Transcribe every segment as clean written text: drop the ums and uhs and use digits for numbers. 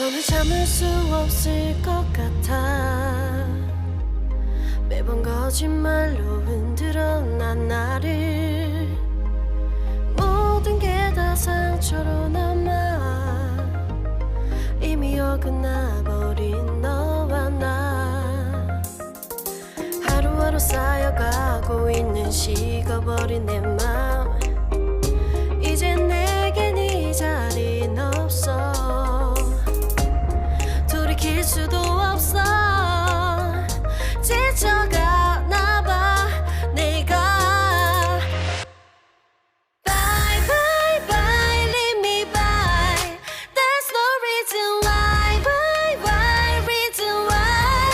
너는 참을 수 없을 것 같아. 매번 거짓말로 흔들어 난 나를. 모든 게 다 상처로 남아 이미 어긋나버린 너와 나. 하루하루 쌓여가고 있는 식어버린 내 맘. 이제 내겐 이 자리는 없어. 돌이킬 수도 없어. 지쳐가나 봐 내가. Bye bye bye leave me by. There's no reason why. Bye bye reason why.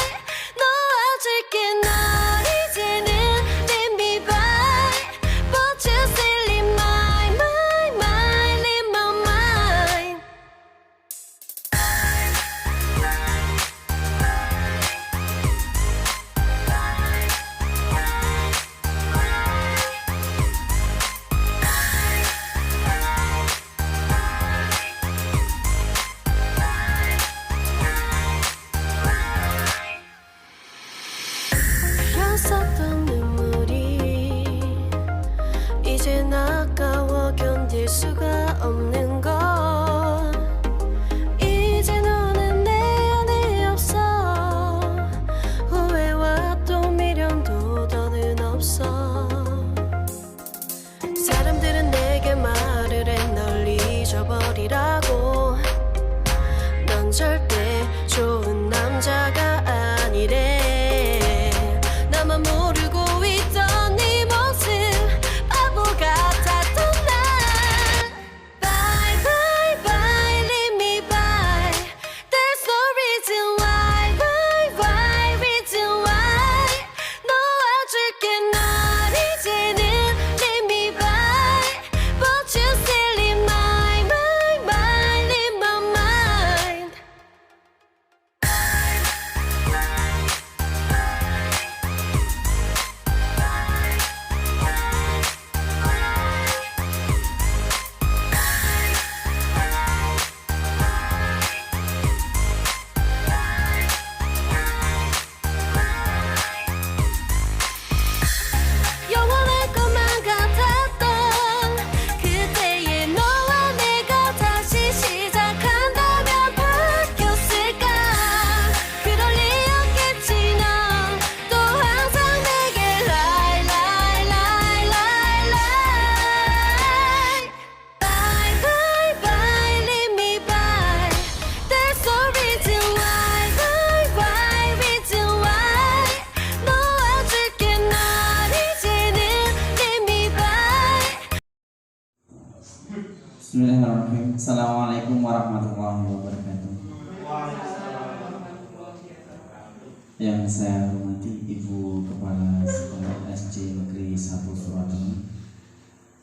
놓아줄게 널 이제는 leave me by. But you still in my mind in my mind. 흘렀었던 눈물이 이젠 아까워 견딜 수가 없는 것. 이제 너는 내 안에 없어. 후회와 또 미련도 더는 없어. 사람들은 내게 말을 해 널 잊어버리라고. 넌 절대 좋은 남자가 아니래. 나만 모르고 있던 네 모습 바보 같았던 난. Bye bye bye leave me by. There's no reason why. Bye bye reason why. 놓아줄게 널 이제는 leave me by. But you still in my mind in my mind. 영원할 것만 같았던 그때의 너와 내가 다시 시작한다면 바뀌었을까. 그럴 리 없겠지. 넌 또 항상 내게 lie lie lie lie lie. Bye bye bye leave me by. There's no reason why. Bye bye reason why. 놓아줄게 널 이제는 leave me by. Bismillahirrahmanirrahim. Assalamualaikum warahmatullahi wabarakatuh. Yang saya hormati Ibu Kepala Sekolah SD Negeri 1 Surabaya,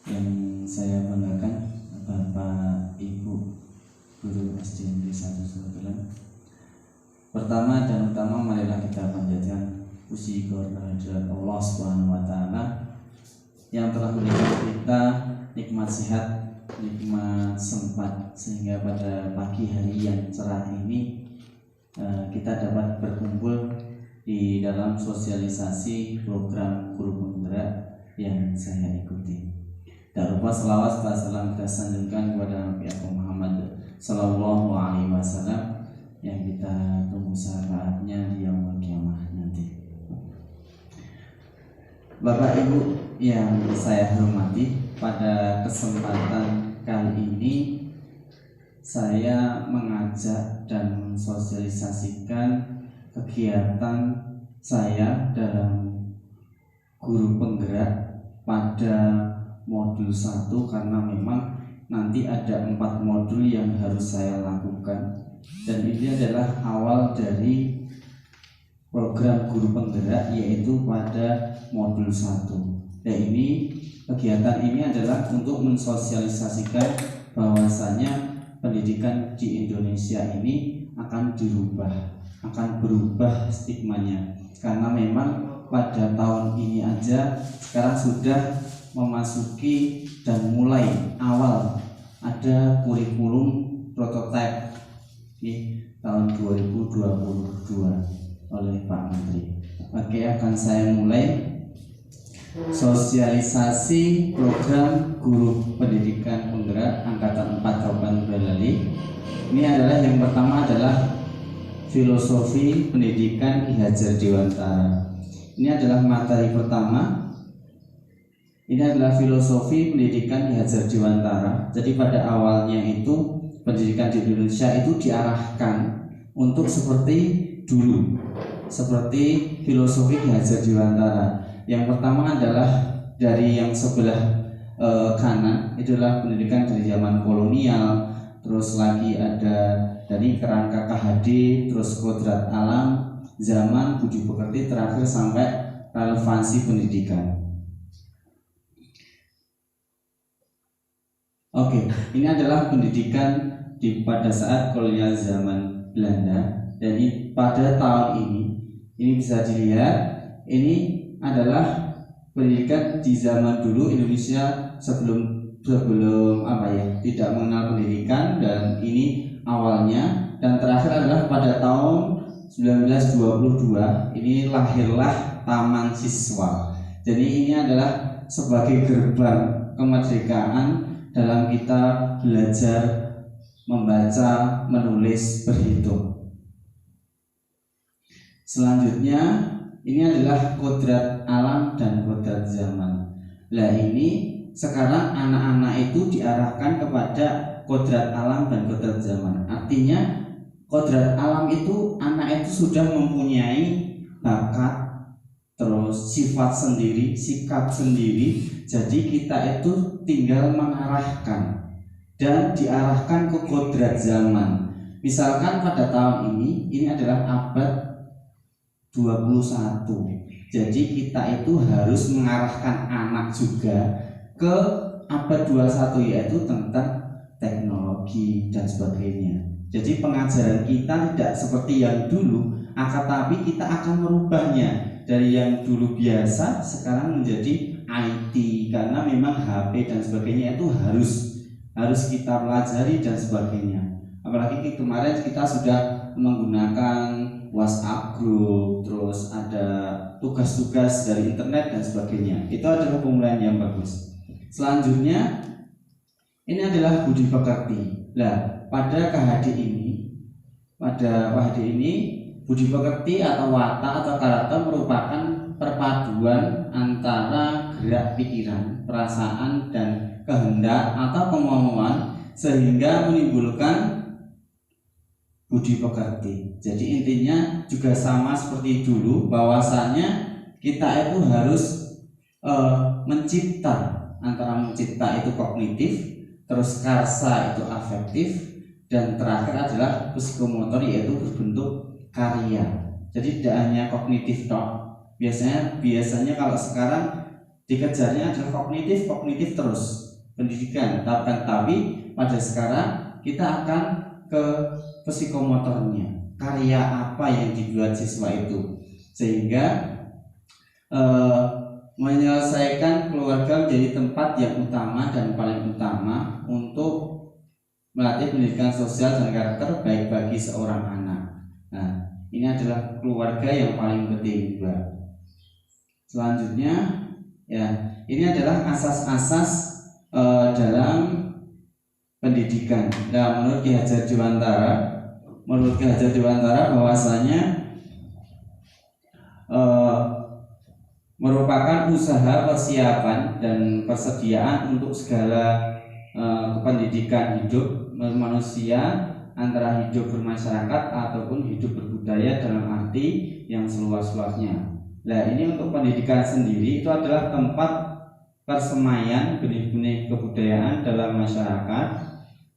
yang saya banggakan Bapak Ibu Guru SD Negeri 1 Surabaya. Pertama dan utama, marilah kita panjatkan puji kehadirat Allah Subhanahu wa Ta'ala yang telah memberikan kita nikmat sehat, nikmat sempat, sehingga pada pagi hari yang cerah ini kita dapat berkumpul di dalam sosialisasi program guru penggerak yang saya ikuti. Tak lupa selawat serta salam kita sanjungkan kepada Nabi Muhammad Sallallahu Alaihi Wasallam yang kita tunggu syafaatnya di yaumul kiamah nanti. Bapak Ibu yang saya hormati, pada kesempatan kali ini saya mengajak dan mensosialisasikan kegiatan saya dalam guru penggerak pada modul 1, karena memang nanti ada 4 modul yang harus saya lakukan, dan ini adalah awal dari program guru penggerak, yaitu pada modul 1. Dan kegiatan ini adalah untuk mensosialisasikan bahwasanya pendidikan di Indonesia ini akan dirubah, akan berubah stigmanya, karena memang pada tahun ini aja sekarang sudah memasuki dan mulai awal ada kurikulum prototipe Ini tahun 2022 oleh Pak Menteri. Oke, akan saya mulai sosialisasi program guru pendidikan penggerak angkatan 4 Kabupaten Boyolali. Ini adalah yang pertama adalah filosofi pendidikan Ki Hajar Dewantara. Ini adalah materi pertama. Ini adalah filosofi pendidikan Ki Hajar Dewantara. Jadi pada awalnya itu pendidikan di Indonesia itu diarahkan untuk seperti dulu, seperti filosofi Ki Hajar Dewantara. Yang pertama adalah dari yang sebelah kanan, itulah pendidikan dari zaman kolonial. Terus lagi ada dari kerangka KHD, terus kodrat alam, zaman, budi pekerti, terakhir sampai relevansi pendidikan. Oke, ini adalah pendidikan pada saat kolonial zaman Belanda. Jadi pada tahun ini bisa dilihat, ini adalah pendidikan di zaman dulu Indonesia sebelum tidak mengenal pendidikan, dan ini awalnya. Dan terakhir adalah pada tahun 1922 ini lahirlah Taman Siswa. Jadi ini adalah sebagai gerbang kemerdekaan dalam kita belajar membaca, menulis, berhitung. Selanjutnya ini adalah kodrat alam dan kodrat zaman. Nah, ini sekarang anak-anak itu diarahkan kepada kodrat alam dan kodrat zaman. Artinya kodrat alam itu anak itu sudah mempunyai bakat, terus sifat sendiri, sikap sendiri. Jadi kita itu tinggal mengarahkan dan diarahkan ke kodrat zaman. Misalkan pada tahun ini adalah abad 21. Jadi kita itu harus mengarahkan anak juga ke abad 21, yaitu tentang teknologi dan sebagainya. Jadi pengajaran kita tidak seperti yang dulu, akan tapi kita akan merubahnya dari yang dulu biasa sekarang menjadi IT, karena memang HP dan sebagainya itu harus kita pelajari dan sebagainya. Apalagi kemarin kita sudah menggunakan WhatsApp group, terus ada tugas-tugas dari internet dan sebagainya. Itu adalah pemulaian yang bagus. Selanjutnya ini adalah budi pekerti. Nah, pada KHD ini, budi pekerti atau watak atau karakter merupakan perpaduan antara gerak pikiran, perasaan, dan kehendak atau kemauan sehingga menimbulkan budi pekerti. Jadi intinya juga sama seperti dulu, bahwasanya kita itu harus mencipta. Antara mencipta itu kognitif, terus karsa itu afektif, dan terakhir adalah psikomotor, yaitu berbentuk karya. Jadi tidak hanya kognitif toh. Biasanya kalau sekarang dikejarnya adalah kognitif terus pendidikan, tapi pada sekarang kita akan ke psikomotornya, karya apa yang dibuat siswa itu, sehingga menyelesaikan keluarga menjadi tempat yang utama dan paling utama untuk melatih pendidikan sosial dan karakter baik bagi seorang anak. Nah, ini adalah keluarga yang paling penting juga. Selanjutnya, ya, ini adalah asas-asas dalam pendidikan. Nah, menurut Ki Hajar Dewantara bahwasanya merupakan usaha persiapan dan persediaan untuk segala pendidikan hidup manusia, antara hidup bermasyarakat ataupun hidup berbudaya dalam arti yang seluas-luasnya. Nah, ini untuk pendidikan sendiri itu adalah tempat persemaian benih-benih kebudayaan dalam masyarakat.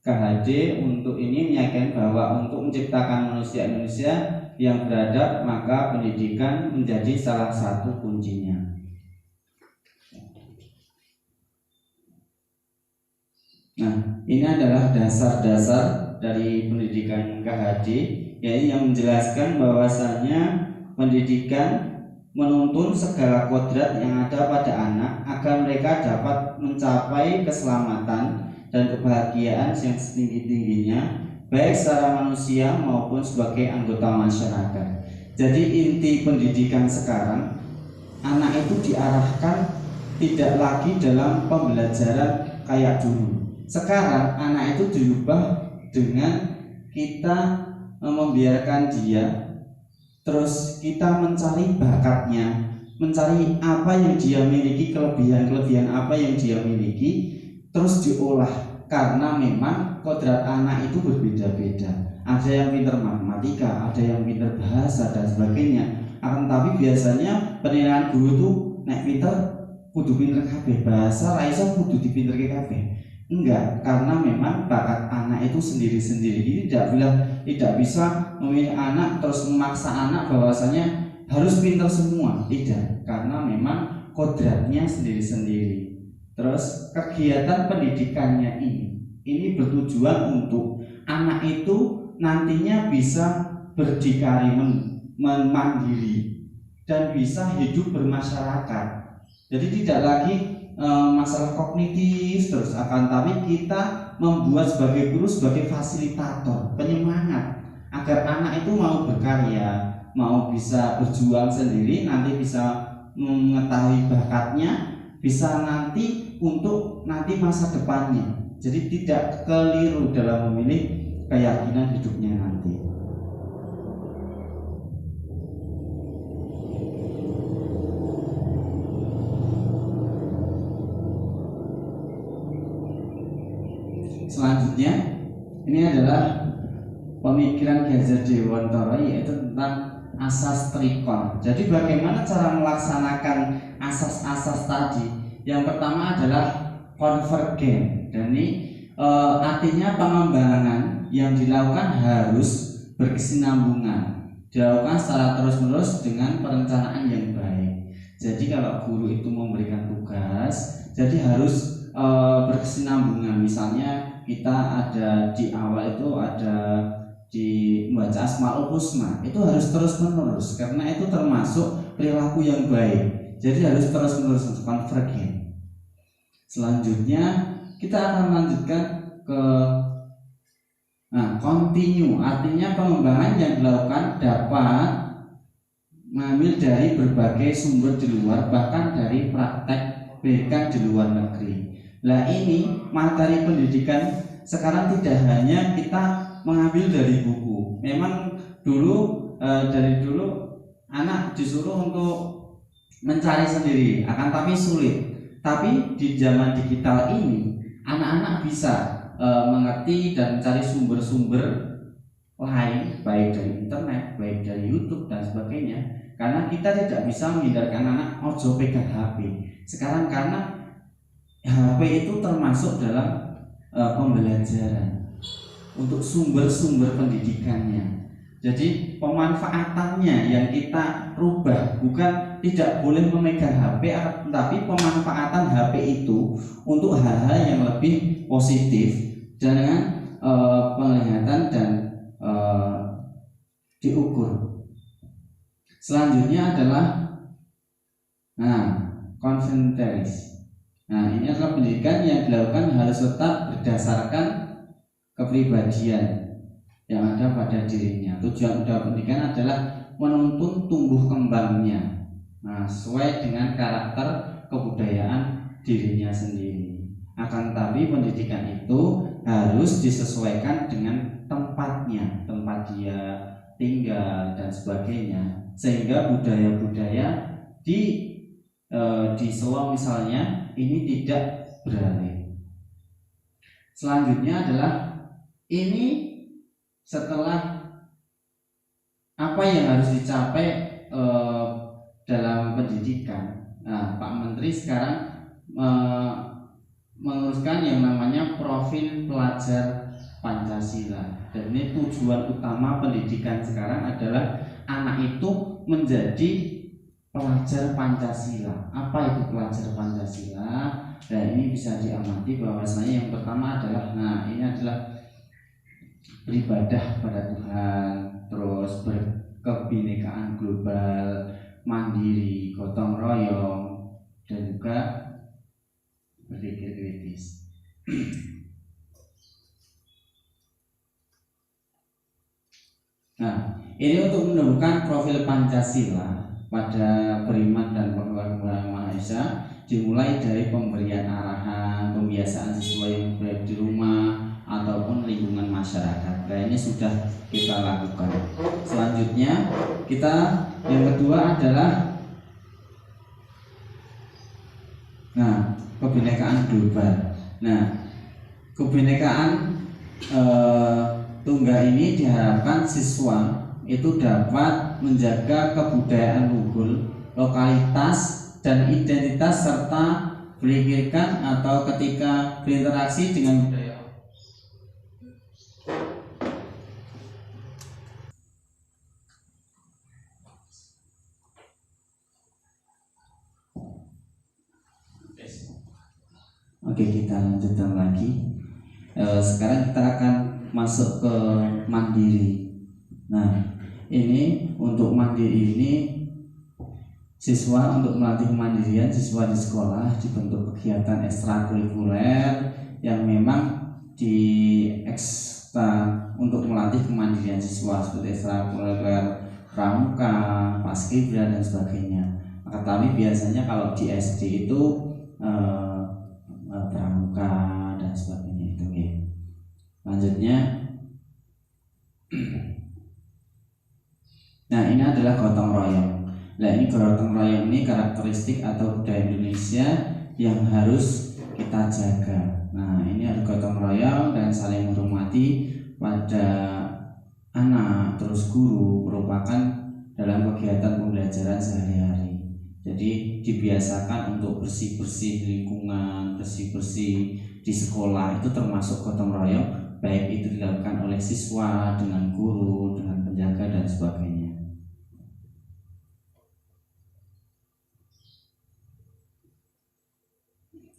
KHD untuk ini meyakinkan bahwa untuk menciptakan manusia Indonesia yang beradab, maka pendidikan menjadi salah satu kuncinya. Nah, ini adalah dasar-dasar dari pendidikan KHD, yaitu yang menjelaskan bahwasanya pendidikan menuntun segala kodrat yang ada pada anak agar mereka dapat mencapai keselamatan dan kebahagiaan yang setinggi-tingginya baik secara manusia maupun sebagai anggota masyarakat. Jadi inti pendidikan sekarang, anak itu diarahkan tidak lagi dalam pembelajaran kayak dulu. Sekarang anak itu dirubah dengan kita membiarkan dia, terus kita mencari bakatnya, mencari apa yang dia miliki, kelebihan-kelebihan apa yang dia miliki, terus diolah. Karena memang kodrat anak itu berbeda-beda. Ada yang pintar matematika, ada yang pintar bahasa dan sebagainya. Akan tapi biasanya penilaian guru itu nek pintar kudu pintar kabeh, bahasa ra iso kudu dipinterke kabeh. Enggak, karena memang bakat anak itu sendiri-sendiri. Jadi tidak bisa memilih anak terus memaksa anak bahwasanya harus pintar semua. Tidak, karena memang kodratnya sendiri-sendiri. Terus kegiatan pendidikannya ini bertujuan untuk anak itu nantinya bisa berdikari, mandiri dan bisa hidup bermasyarakat. Jadi tidak lagi masalah kognitif terus, akan tapi kita membuat sebagai guru sebagai fasilitator, penyemangat agar anak itu mau berkarya, mau bisa berjuang sendiri, nanti bisa mengetahui bakatnya, bisa nanti untuk nanti masa depannya. Jadi tidak keliru dalam memilih keyakinan hidupnya nanti. Selanjutnya ini adalah pemikiran Ki Hajar Dewantara, yaitu tentang asas trikon. Jadi bagaimana cara melaksanakan asas-asas tadi? Yang pertama adalah konvergen, dan ini artinya pengembangan yang dilakukan harus berkesinambungan, dilakukan secara terus-menerus dengan perencanaan yang baik. Jadi kalau guru itu memberikan tugas, jadi harus berkesinambungan. Misalnya kita ada di awal itu ada di membaca Asmaul Husna, itu harus terus-menerus karena itu termasuk perilaku yang baik. Jadi harus terus-menerus konvergen. Selanjutnya kita akan lanjutkan ke continue, artinya pengembangan yang dilakukan dapat mengambil dari berbagai sumber di luar, bahkan dari praktek bahkan di luar negeri. Nah ini materi pendidikan sekarang tidak hanya kita mengambil dari buku. Memang dari dulu anak disuruh untuk mencari sendiri, akan tapi sulit. Tapi di zaman digital ini anak-anak bisa mengerti dan mencari sumber-sumber lain, baik dari internet, baik dari YouTube dan sebagainya. Karena kita tidak bisa menghindarkan anak ojo pegang HP sekarang, karena HP itu termasuk dalam pembelajaran untuk sumber-sumber pendidikannya. Jadi pemanfaatannya yang kita rubah, bukan tidak boleh memegang HP, tapi pemanfaatan HP itu untuk hal-hal yang lebih positif dengan penglihatan dan diukur. Selanjutnya adalah konventeris. Ini adalah pendidikan yang dilakukan harus tetap berdasarkan kepribadian yang ada pada dirinya. Tujuan utama pendidikan adalah menuntun tumbuh kembangnya, sesuai dengan karakter kebudayaan dirinya sendiri. Akan tapi pendidikan itu harus disesuaikan dengan tempatnya, tempat dia tinggal dan sebagainya, sehingga budaya-budaya di Solo misalnya ini tidak beralih. Selanjutnya adalah ini setelah apa yang harus dicapai dalam pendidikan. Pak Menteri sekarang menguruskan yang namanya profil pelajar Pancasila, dan ini tujuan utama pendidikan sekarang adalah anak itu menjadi pelajar Pancasila. Apa itu pelajar Pancasila? Dan ini bisa diamati bahwasanya yang pertama adalah ini adalah beribadah pada Tuhan, terus berkebinekaan global, mandiri, gotong royong, dan juga berpikir kritis. Nah, ini untuk menumbuhkan profil Pancasila pada beriman dan beragama Maha Esa, dimulai dari pemberian arahan, pembiasaan siswa yang berada di rumah ataupun lingkungan masyarakat. Nah, ini sudah kita lakukan. Selanjutnya yang kedua adalah kebinekaan global. Nah, kebinekaan tunggal ini diharapkan siswa itu dapat menjaga kebudayaan luhur, lokalitas dan identitas serta berpikirkan atau ketika berinteraksi dengan budaya. Oke, kita lanjutkan lagi. Sekarang kita akan masuk ke mandiri. Nah, ini untuk mandiri ini siswa untuk melatih kemandirian siswa di sekolah dibentuk kegiatan ekstrakurikuler yang memang untuk melatih kemandirian siswa seperti ekstrakurikuler pramuka, paskibra dan sebagainya. Tetapi biasanya kalau di SD itu pramuka dan sebagainya itu ya. Lanjutnya, nah ini adalah gotong royong. Nah ini gotong royong ini karakteristik atau budaya Indonesia yang harus kita jaga. Nah ini ada gotong royong dan saling menghormati pada anak terus guru merupakan dalam kegiatan pembelajaran sehari-hari. Jadi dibiasakan untuk bersih-bersih lingkungan, bersih-bersih di sekolah itu termasuk gotong royong, baik itu dilakukan oleh siswa dengan guru, dengan penjaga dan sebagainya.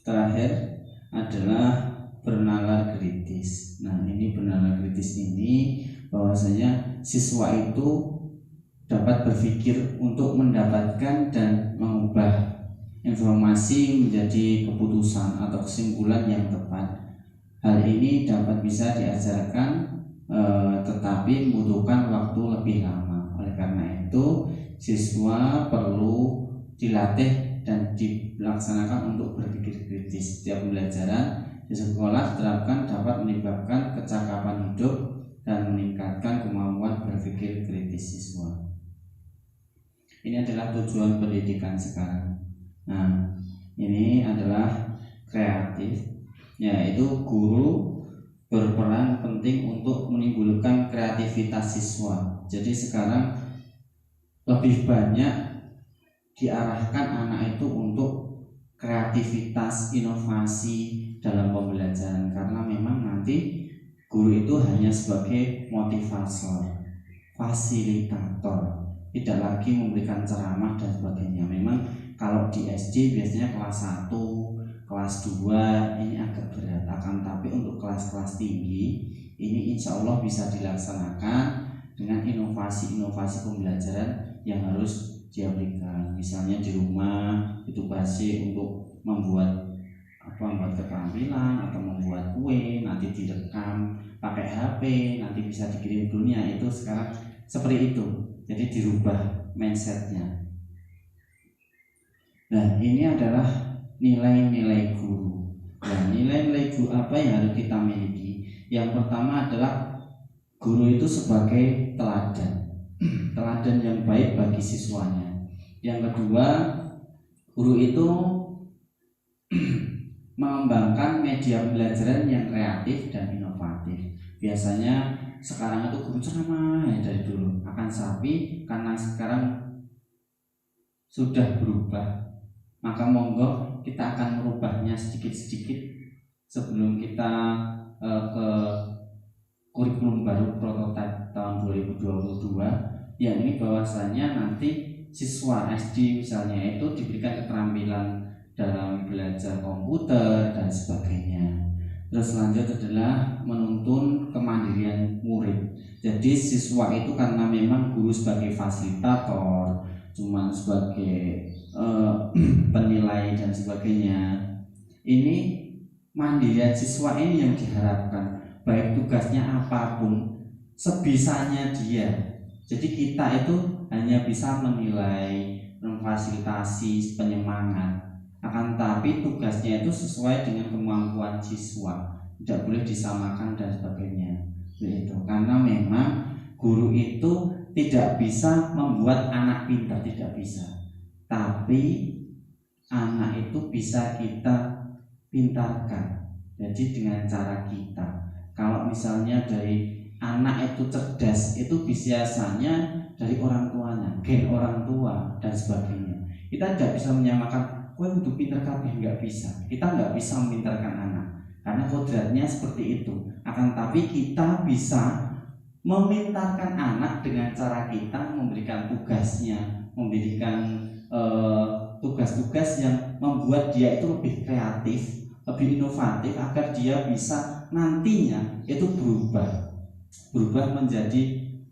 Terakhir adalah bernalar kritis. Nah, ini bernalar kritis ini bahwasanya siswa itu dapat berpikir untuk mendapatkan dan mengubah informasi menjadi keputusan atau kesimpulan yang tepat. Hal ini dapat bisa diajarkan tetapi membutuhkan waktu lebih lama. Oleh karena itu, siswa perlu dilatih dan dilaksanakan untuk berpikir kritis. Setiap pembelajaran di sekolah diterapkan dapat menyebabkan kecakapan hidup dan meningkatkan kemampuan berpikir kritis siswa. Ini adalah tujuan pendidikan sekarang. Nah, ini adalah kreatif, yaitu guru berperan penting untuk menimbulkan kreativitas siswa. Jadi sekarang lebih banyak diarahkan anak itu untuk kreativitas, inovasi dalam pembelajaran, karena memang nanti guru itu hanya sebagai motivator, fasilitator, tidak lagi memberikan ceramah dan sebagainya. Memang kalau di SD biasanya kelas 1, kelas 2 ini agak berat, akan tapi untuk kelas-kelas tinggi ini insya Allah bisa dilaksanakan dengan inovasi-inovasi pembelajaran yang harus dia berikan. Misalnya di rumah itu basi untuk membuat keterampilan atau membuat kue, nanti direkam pakai HP, nanti bisa dikirim dunia. Itu sekarang seperti itu. Jadi dirubah mindsetnya. Nah, ini adalah nilai-nilai guru. Nah, nilai-nilai guru apa yang harus kita miliki? Yang pertama adalah guru itu sebagai teladan, teladan yang baik bagi siswanya. Yang kedua, guru itu mengembangkan media pembelajaran yang kreatif dan inovatif. Biasanya sekarang itu guru ceramah dari dulu, akan tapi karena sekarang sudah berubah, maka monggo kita akan merubahnya sedikit-sedikit sebelum kita ke kurikulum baru prototipe tahun 2022, yakni bahwasanya nanti siswa SD misalnya itu diberikan keterampilan dalam belajar komputer dan sebagainya. Terus lanjut adalah menuntun kemandirian murid. Jadi siswa itu karena memang guru sebagai fasilitator, cuman sebagai penilai dan sebagainya. Ini mandirian siswa ini yang diharapkan, baik tugasnya apapun sebisanya dia. Jadi kita itu hanya bisa menilai, memfasilitasi, penyemangat, akan tapi tugasnya itu sesuai dengan kemampuan siswa, tidak boleh disamakan dan sebagainya. Begitu. Karena memang guru itu tidak bisa membuat anak pintar, tidak bisa. Tapi anak itu bisa kita pintarkan. Jadi dengan cara kita. Kalau misalnya dari anak itu cerdas, itu biasanya dari orang tuanya, gen orang tua dan sebagainya. Kita tidak bisa menyamakan, kowe kudu pinter kabeh, nggak bisa. Kita nggak bisa memintarkan anak, karena kodratnya seperti itu. Akan tapi kita bisa memintarkan anak dengan cara kita memberikan tugasnya, memberikan tugas-tugas yang membuat dia itu lebih kreatif, lebih inovatif, agar dia bisa nantinya itu berubah menjadi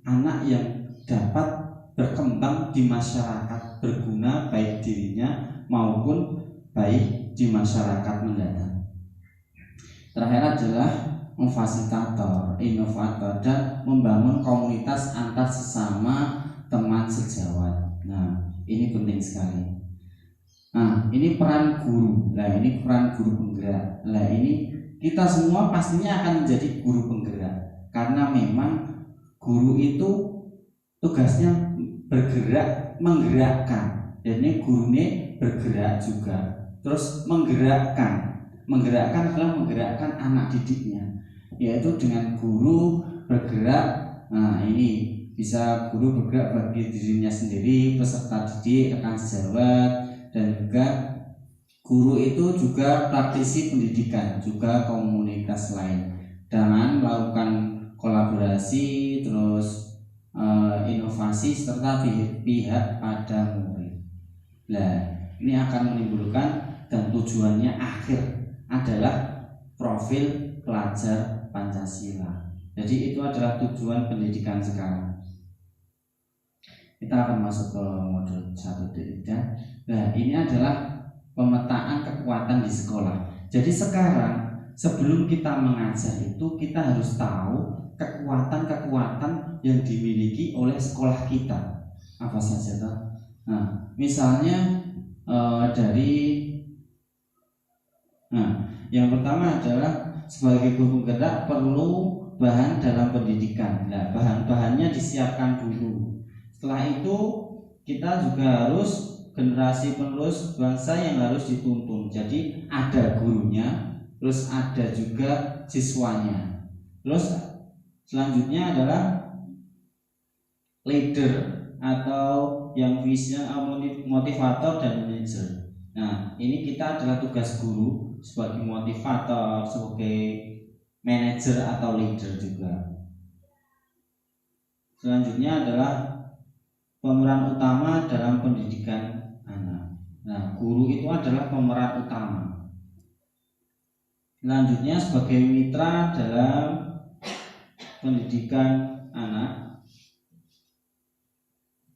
anak yang dapat berkembang di masyarakat, berguna baik dirinya maupun baik di masyarakat mendatang. Terakhir adalah memfasilitator, inovator, dan membangun komunitas antar sesama teman sejawat. Nah, ini penting sekali. Nah, ini peran guru. Nah, ini peran guru penggerak. Nah, ini kita semua pastinya akan menjadi guru penggerak, karena memang guru itu tugasnya bergerak, menggerakkan. Jadi gurunya bergerak juga, terus menggerakkan adalah menggerakkan anak didiknya, yaitu dengan guru bergerak. Nah, ini bisa guru bergerak bagi dirinya sendiri, peserta didik, rekan sejawat, dan juga guru itu juga praktisi pendidikan, juga komunitas lain, dengan melakukan kolaborasi, terus inovasi serta pihak pada murid. Nah, ini akan menimbulkan, dan tujuannya akhir adalah profil pelajar Pancasila. Jadi itu adalah tujuan pendidikan sekarang. Kita akan masuk ke modul 1.3. Nah, ini adalah pemetaan kekuatan di sekolah. Jadi sekarang sebelum kita mengajar itu kita harus tahu kekuatan-kekuatan yang dimiliki oleh sekolah kita. Apa saja toh? Nah, misalnya yang pertama adalah sebagai guru penggerak perlu bahan dalam pendidikan. Nah, bahan-bahannya disiapkan dulu. Setelah itu kita juga harus generasi penerus bangsa yang harus dituntun. Jadi ada gurunya, terus ada juga siswanya. Terus selanjutnya adalah leader atau yang visinya motivator dan manager. Nah, ini kita adalah tugas guru sebagai motivator, sebagai manager atau leader juga. Selanjutnya adalah pemeran utama dalam pendidikan anak. Nah, guru itu adalah pemeran utama. Selanjutnya sebagai mitra dalam pendidikan anak.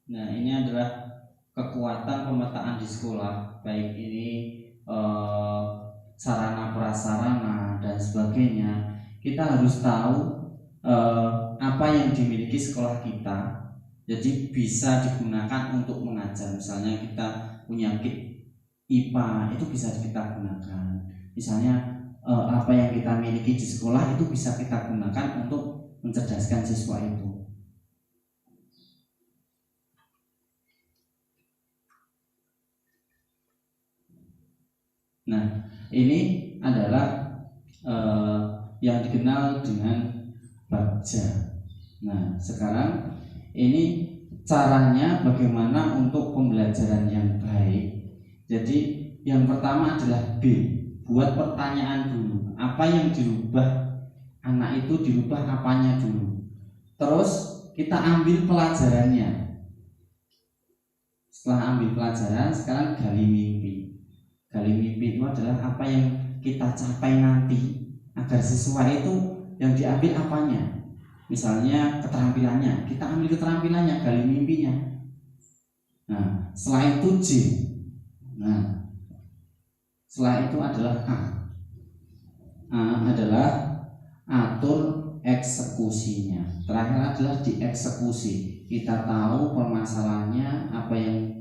Nah, ini adalah kekuatan pemetaan di sekolah, baik ini sarana prasarana dan sebagainya. Kita harus tahu apa yang dimiliki sekolah kita, jadi bisa digunakan untuk mengajar. Misalnya kita punya kit IPA, itu bisa kita gunakan. Misalnya apa yang kita miliki di sekolah itu bisa kita gunakan untuk mencerdaskan siswa itu. Nah, ini adalah yang dikenal dengan Bagja. Nah, sekarang ini caranya bagaimana untuk pembelajaran yang baik. Jadi yang pertama adalah B, buat pertanyaan dulu. Apa yang dirubah anak itu, dirubah apanya dulu. Terus kita ambil pelajarannya. Setelah ambil pelajaran, sekarang gali mimpi. Gali mimpi itu adalah apa yang kita capai nanti, agar siswa itu yang diambil apanya. Misalnya keterampilannya, kita ambil keterampilannya, gali mimpinya. Nah, setelah itu J. Nah, setelah itu adalah A. A adalah atur eksekusinya. Terakhir adalah di dieksekusi. Kita tahu permasalahannya, apa yang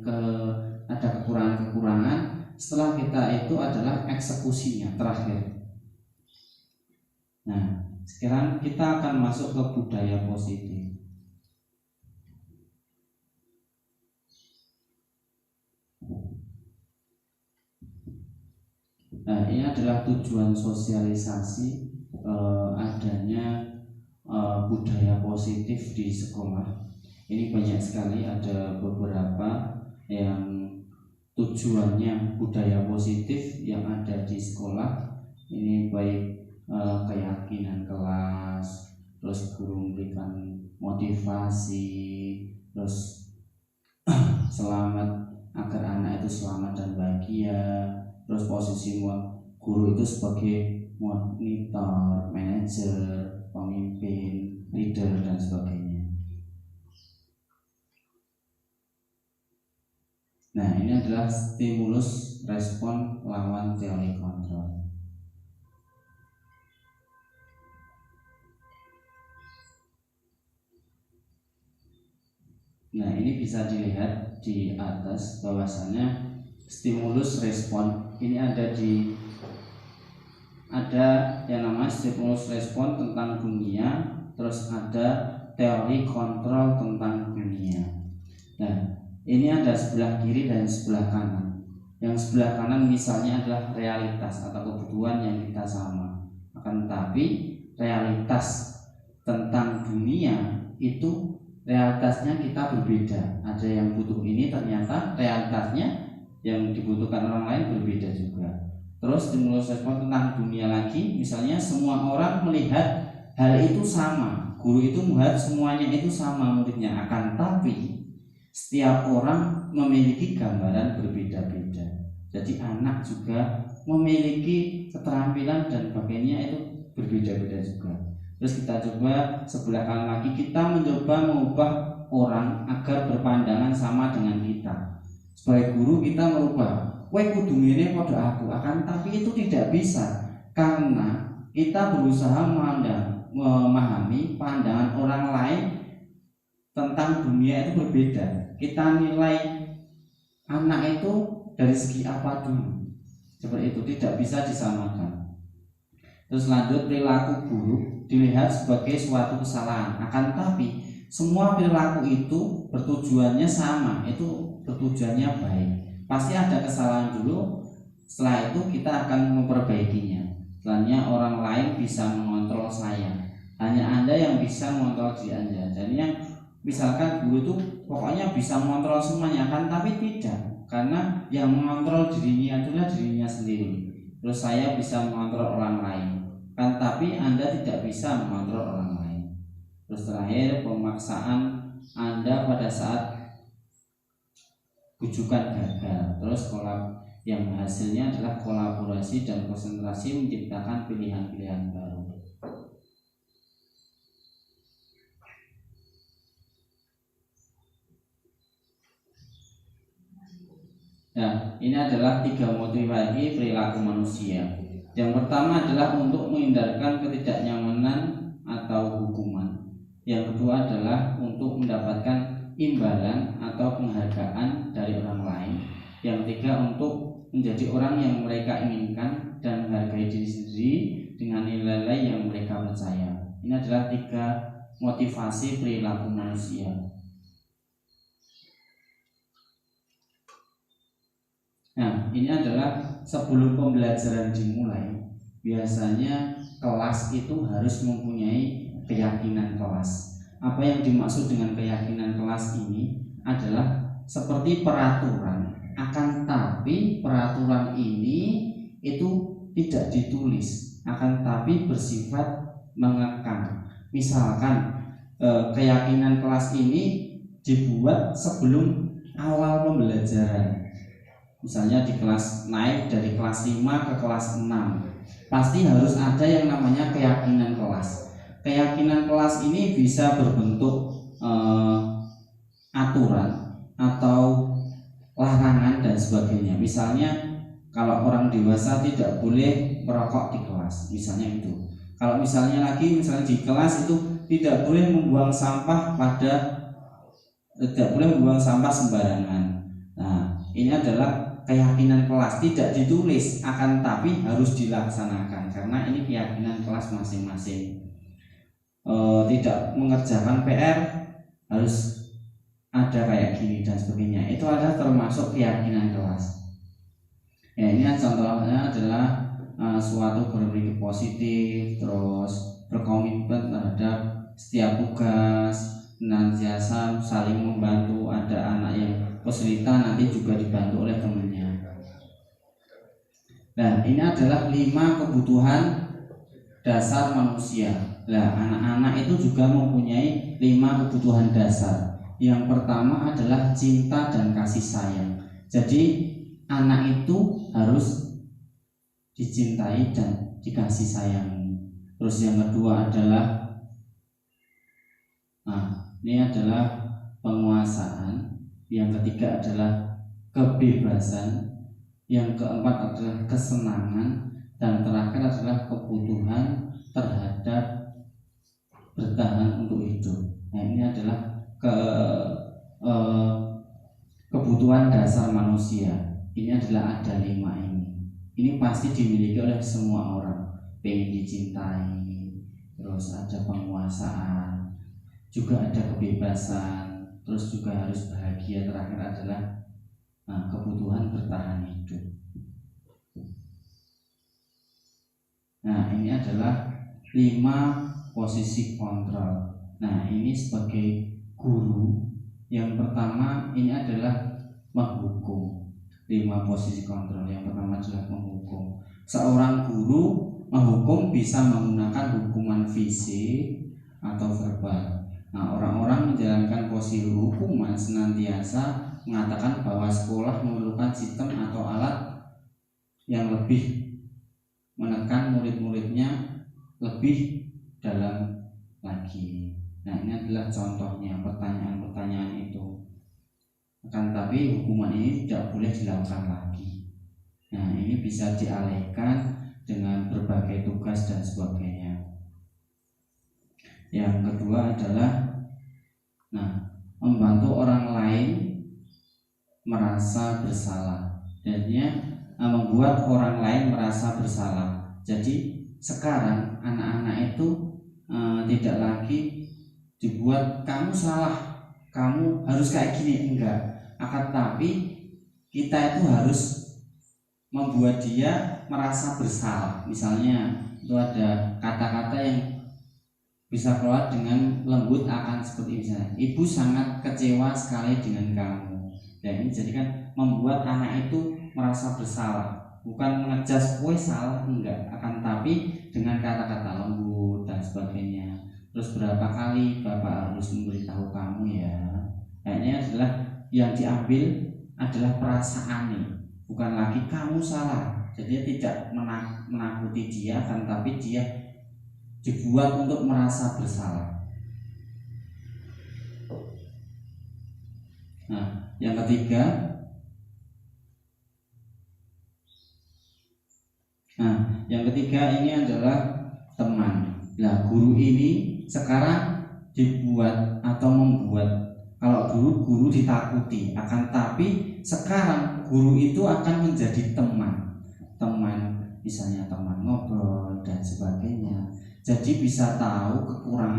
ada kekurangan-kekurangan. Setelah kita itu adalah eksekusinya terakhir. Nah, sekarang kita akan masuk ke budaya positif. Nah, ini adalah tujuan sosialisasi adanya budaya positif di sekolah. Ini banyak sekali, ada beberapa yang tujuannya budaya positif yang ada di sekolah. Ini baik keyakinan kelas, terus guru memberikan motivasi, terus selamat agar anak itu selamat dan bahagia. Terus posisi guru itu sebagai monitor, manajer, pemimpin, leader dan sebagainya. Nah, ini adalah stimulus respon lawan teori kontrol. Nah, ini bisa dilihat di atas bahwasanya stimulus respon ini ada yang namanya stimulus respon tentang dunia, terus ada teori kontrol tentang dunia. Nah, ini ada sebelah kiri dan sebelah kanan. Yang sebelah kanan misalnya adalah realitas atau kebutuhan yang kita sama. Akan tetapi realitas tentang dunia itu realitasnya kita berbeda. Ada yang butuh ini, ternyata realitasnya yang dibutuhkan orang lain berbeda juga. Terus stimulus respon tentang dunia lagi, misalnya semua orang melihat hal itu sama, guru itu melihat semuanya itu sama muridnya, akan tapi setiap orang memiliki gambaran berbeda-beda. Jadi anak juga memiliki keterampilan dan bagainya itu berbeda-beda juga. Terus kita coba sebelah kanan lagi, kita mencoba mengubah orang agar berpandangan sama dengan kita. Sebagai guru kita merubah, kowe kudu ngene pada aku, akan tapi itu tidak bisa karena kita berusaha memahami pandangan orang lain tentang dunia itu berbeda. Kita nilai anak itu dari segi apa dulu, seperti itu tidak bisa disamakan. Terus lanjut, perilaku buruk dilihat sebagai suatu kesalahan, akan tapi semua perilaku itu bertujuannya sama, itu bertujuannya baik. Pasti ada kesalahan dulu, setelah itu kita akan memperbaikinya. Selanjutnya orang lain bisa mengontrol saya, hanya Anda yang bisa mengontrol diri Anda. Jadi yang misalkan guru itu pokoknya bisa mengontrol semuanya, kan tapi tidak, karena yang mengontrol dirinya adalah dirinya sendiri. Terus saya bisa mengontrol orang lain, kan tapi Anda tidak bisa mengontrol orang lain. Terus terakhir, pemaksaan Anda pada saat rujukan gagal. Terus yang hasilnya adalah kolaborasi dan konsentrasi menciptakan pilihan-pilihan baru. Nah, ini adalah 3 motivasi perilaku manusia. Yang pertama adalah untuk menghindarkan ketidaknyamanan atau hukuman. Yang kedua adalah untuk mendapatkan imbalan atau penghargaan dari orang lain. Yang ketiga, untuk menjadi orang yang mereka inginkan dan menghargai diri sendiri dengan nilai-nilai yang mereka percaya. Ini adalah 3 motivasi perilaku manusia. Nah, ini adalah sebelum pembelajaran dimulai, biasanya kelas itu harus mempunyai keyakinan kelas. Apa yang dimaksud dengan keyakinan kelas ini adalah seperti peraturan, akan tapi peraturan ini itu tidak ditulis, akan tapi bersifat mengekang. Misalkan keyakinan kelas ini dibuat sebelum awal pembelajaran. Misalnya di kelas naik dari kelas 5 ke kelas 6, pasti harus ada yang namanya keyakinan kelas. Keyakinan kelas ini bisa berbentuk aturan atau larangan dan sebagainya. Misalnya kalau orang dewasa tidak boleh merokok di kelas, misalnya itu. Kalau misalnya di kelas itu tidak boleh membuang sampah sembarangan. Nah, ini adalah keyakinan kelas, tidak ditulis akan tapi harus dilaksanakan karena ini keyakinan kelas masing-masing. Tidak mengerjakan PR harus ada kayak gini dan sebagainya, itu adalah termasuk keyakinan kelas. Ya, ini contohnya adalah suatu berpikir positif, terus berkomitmen terhadap setiap tugas, senantiasa saling membantu. Ada anak yang kesulitan nanti juga dibantu oleh temannya. Dan ini adalah 5 kebutuhan dasar manusia. Nah, anak-anak itu juga mempunyai 5 kebutuhan dasar. Yang pertama adalah cinta dan kasih sayang. Jadi anak itu harus dicintai dan dikasih sayangi. Terus yang kedua adalah ini adalah penguasaan. Yang ketiga adalah kebebasan. Yang keempat adalah kesenangan. Dan terakhir adalah kebutuhan terhadap bertahan untuk hidup. Nah, ini adalah kebutuhan dasar manusia. Ini adalah ada 5 ini. Ini pasti dimiliki oleh semua orang. Pengen dicintai, terus ada penguasaan, juga ada kebebasan, terus juga harus bahagia. Terakhir adalah kebutuhan bertahan hidup. Nah, ini adalah 5 posisi kontrol. Nah, ini sebagai guru, yang pertama ini adalah menghukum. 5 posisi kontrol. Yang pertama adalah menghukum. Seorang guru menghukum bisa menggunakan hukuman fisik atau verbal. Nah, orang-orang menjalankan posisi hukuman senantiasa mengatakan bahwa sekolah memerlukan sistem atau alat yang lebih menekan murid-muridnya lebih dalam lagi. Nah, ini adalah contohnya pertanyaan-pertanyaan itu. Akan tapi hukuman ini tidak boleh dilakukan lagi. Nah, ini bisa dialihkan dengan berbagai tugas dan sebagainya. Yang kedua adalah membantu orang lain merasa bersalah. Jadinya membuat orang lain merasa bersalah. Jadi sekarang anak-anak itu tidak lagi dibuat kamu salah, kamu harus kayak gini, enggak. Akan tapi kita itu harus membuat dia merasa bersalah. Misalnya itu ada kata-kata yang bisa keluar dengan lembut akan seperti misalnya, ibu sangat kecewa sekali dengan kamu. Dan ini jadi kan membuat anak itu merasa bersalah, bukan mengejas kue salah, enggak. Akan tapi dengan kata-kata lembut dan sebagainya. Terus berapa kali bapak harus memberitahu kamu ya. Kayaknya adalah yang diambil adalah perasaan nih, bukan lagi kamu salah. Jadi tidak menakuti dia, akan tapi dia dibuat untuk merasa bersalah. Nah, yang ketiga, ini adalah teman. Nah, guru ini sekarang dibuat atau membuat. Kalau dulu guru ditakuti, akan tapi sekarang guru itu akan menjadi teman, misalnya teman ngobrol dan sebagainya. Jadi bisa tahu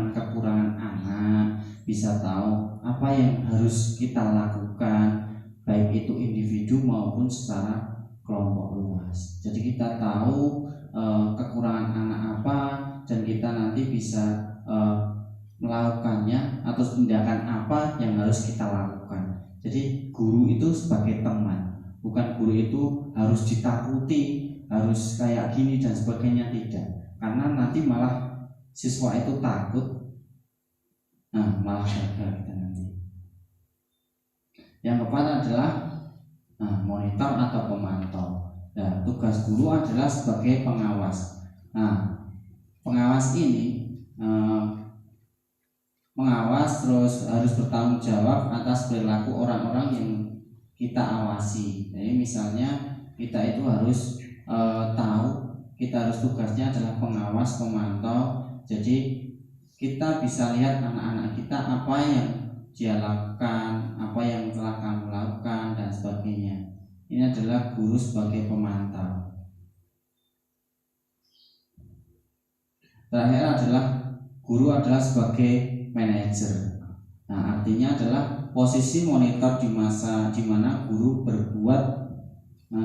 kekurangan anak, bisa tahu apa yang harus kita lakukan, baik itu individu maupun secara kelompok luas. Jadi kita tahu kekurangan anak apa, dan kita nanti bisa melakukannya atau tindakan apa yang harus kita lakukan. Jadi guru itu sebagai teman, bukan guru itu harus ditakuti, harus kayak gini dan sebagainya, tidak. Karena nanti malah siswa itu takut, malah gagal kita nanti. Yang keempat adalah monitor atau pemantau. Nah, tugas guru adalah sebagai pengawas. Nah, pengawas ini mengawas terus harus bertanggung jawab atas perilaku orang-orang yang kita awasi. Jadi misalnya kita itu harus tahu, kita harus tugasnya adalah pengawas pengawas, pemantau. Jadi kita bisa lihat anak-anak kita apa yang dia lakukan, apa yang telah kamu lakukan dan sebagainya. Ini adalah guru sebagai pemantau. Terakhir adalah guru adalah sebagai manajer. Nah, artinya adalah posisi monitor di masa di mana guru berbuat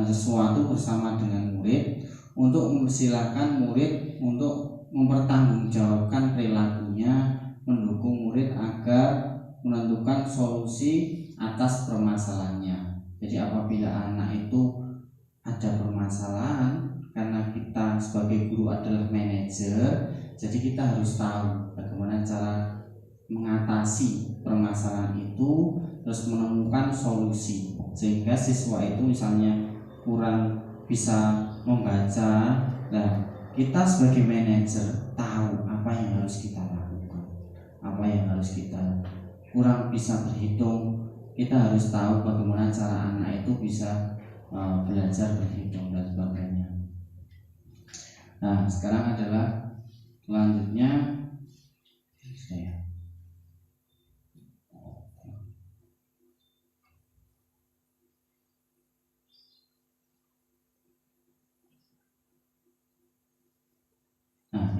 sesuatu bersama dengan murid untuk mempersilahkan murid untuk mempertanggungjawabkan perilakunya, mendukung murid agar menentukan solusi atas permasalahannya. Jadi apabila anak itu ada permasalahan, karena kita sebagai guru adalah manajer, jadi kita harus tahu bagaimana cara mengatasi permasalahan itu, terus menemukan solusi. Sehingga siswa itu misalnya kurang bisa membaca, nah kita sebagai manajer tahu apa yang harus kita lakukan, apa yang harus kita kurang bisa berhitung, kita harus tahu bagaimana cara anak itu bisa belajar berhitung dan sebagainya. Nah, sekarang adalah selanjutnya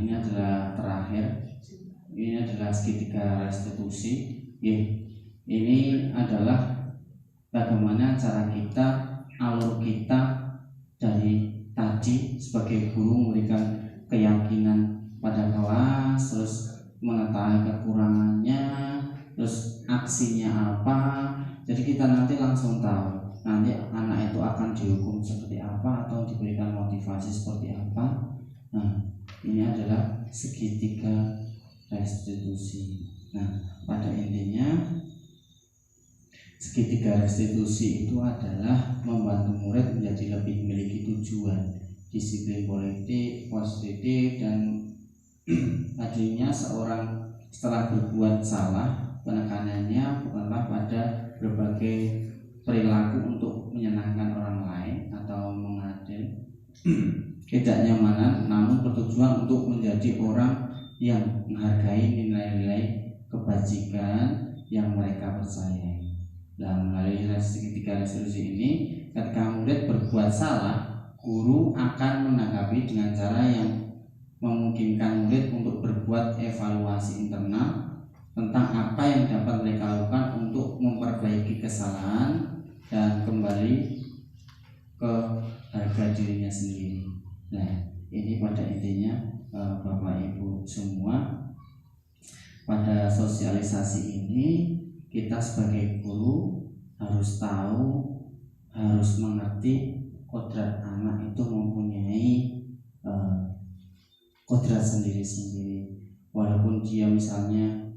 ini adalah terakhir. Ini adalah segitiga restitusi. Ini adalah bagaimana cara kita, alur kita dari tadi sebagai guru memberikan keyakinan pada kelas, terus mengetahui kekurangannya, terus aksinya apa. Jadi kita nanti langsung tahu nanti anak itu akan dihukum seperti apa atau diberikan motivasi seperti apa. Nah, ini adalah segitiga restitusi. Nah, pada intinya segitiga restitusi itu adalah membantu murid menjadi lebih memiliki tujuan, disiplin politik, positif, dan tadinya seorang setelah berbuat salah, penekanannya bukanlah pada berbagai perilaku untuk menyenangkan orang lain atau mengadil ketidaknyamanan, namun bertujuan untuk menjadi orang yang menghargai nilai-nilai kebajikan yang mereka percayai. Dan melalui segitiga restitusi ini, ketika murid berbuat salah, guru akan menanggapi dengan cara yang memungkinkan murid untuk berbuat evaluasi internal tentang apa yang dapat mereka lakukan untuk memperbaiki kesalahan dan kembali ke harga dirinya sendiri. Nah, ini pada intinya Bapak Ibu semua, pada sosialisasi ini kita sebagai guru harus tahu, harus mengerti kodrat anak itu mempunyai kodrat sendiri-sendiri. Walaupun dia misalnya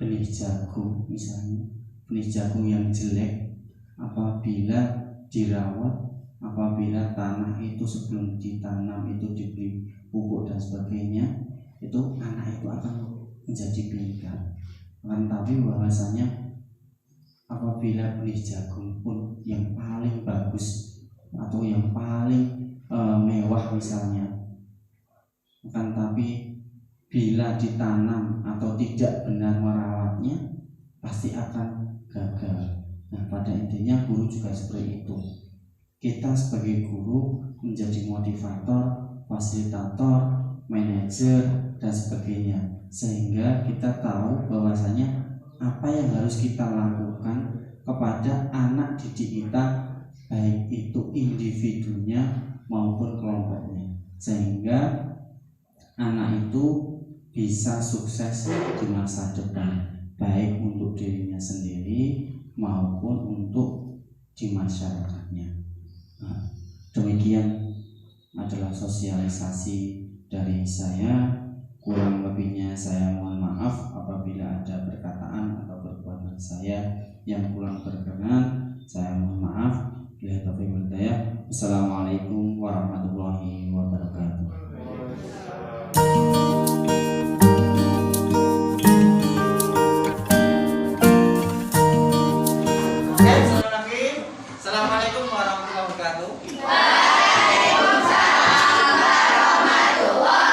benih jagung, misalnya benih jagung yang jelek, apabila dirawat, apabila tanah itu sebelum ditanam itu diberi pupuk dan sebagainya, itu anak itu akan menjadi pintar. Akan tapi bahwasanya apabila benih jagung pun yang paling bagus atau yang paling mewah misalnya, akan tapi bila ditanam atau tidak benar merawatnya, pasti akan gagal. Nah, pada intinya guru juga seperti itu. Kita sebagai guru menjadi motivator, fasilitator, manajer, dan sebagainya, sehingga kita tahu bahwasanya apa yang harus kita lakukan kepada anak didik kita, baik itu individunya maupun kelompoknya, sehingga anak itu bisa sukses di masa depan, baik untuk dirinya sendiri maupun untuk di masyarakatnya. Nah, demikian adalah sosialisasi dari saya. Kurang lebihnya saya mohon maaf apabila ada perkataan atau perbuatan saya yang kurang berkenan. Saya mohon maaf. Bila taufiq wal hidayah. Assalamualaikum warahmatullahi wabarakatuh. Assalamualaikum warahmatullahi wabarakatuh. Waalaikumsalam warahmatullahi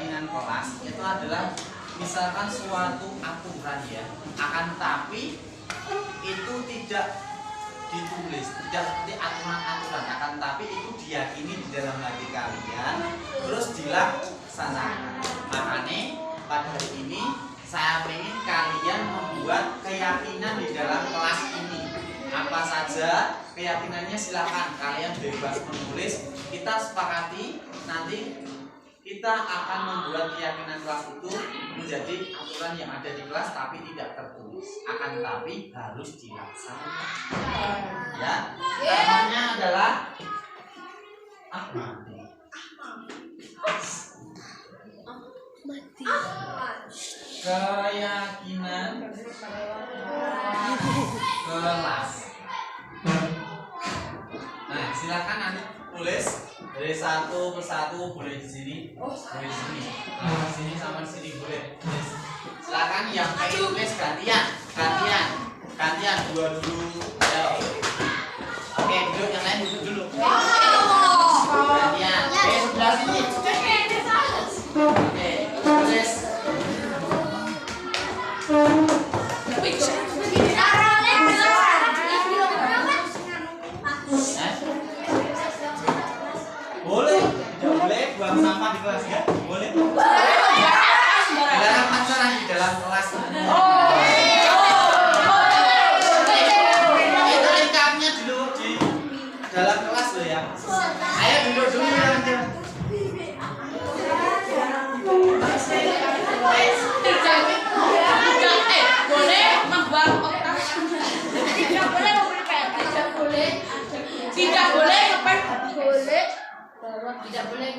keyakinan kelas itu adalah misalkan suatu aturan ya, akan tetapi itu tidak ditulis, tidak seperti aturan-aturan, akan tetapi itu diyakini di dalam hati kalian, terus dilaksanakan. Makanya pada hari ini saya ingin kalian membuat keyakinan di dalam kelas ini. Apa saja keyakinannya silakan kalian bebas menulis. Kita sepakati nanti kita akan membuat keyakinan kelas itu menjadi aturan yang ada di kelas tapi tidak tertulis, akan tapi harus dilaksanakan. Ya, namanya adalah Ahmad. Keyakinan kelas. Nah, silakan nanti tulis dari satu persatu, boleh di sini, boleh di sini, nah, di sini sama di sini boleh. Tulis. Silakan yang pengen tulis gantian dua dulu. Ayo. Oke, duduk yang lain duduk dulu. Gantian. Oke, sebelah sini. Oke, tulis. Boleh, tidak boleh buang sampah di kelas ya? Boleh? Dilarang pacaran di dalam kelas. Itu lengkapnya dulu di dalam kelas loh ya. Ayo duduk dulu ya. Boleh membuang otak. Tidak boleh tidak boleh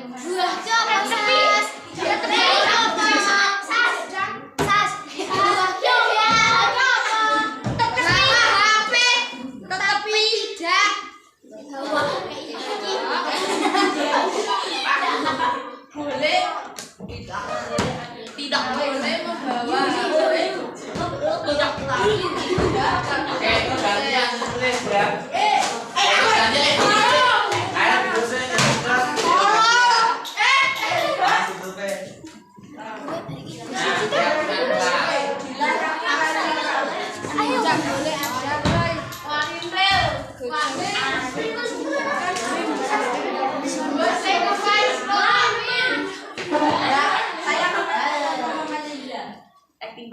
buah sas tidak boleh membawa Oke, itu gantian tulis ya. Gantian. Ayo duduk acting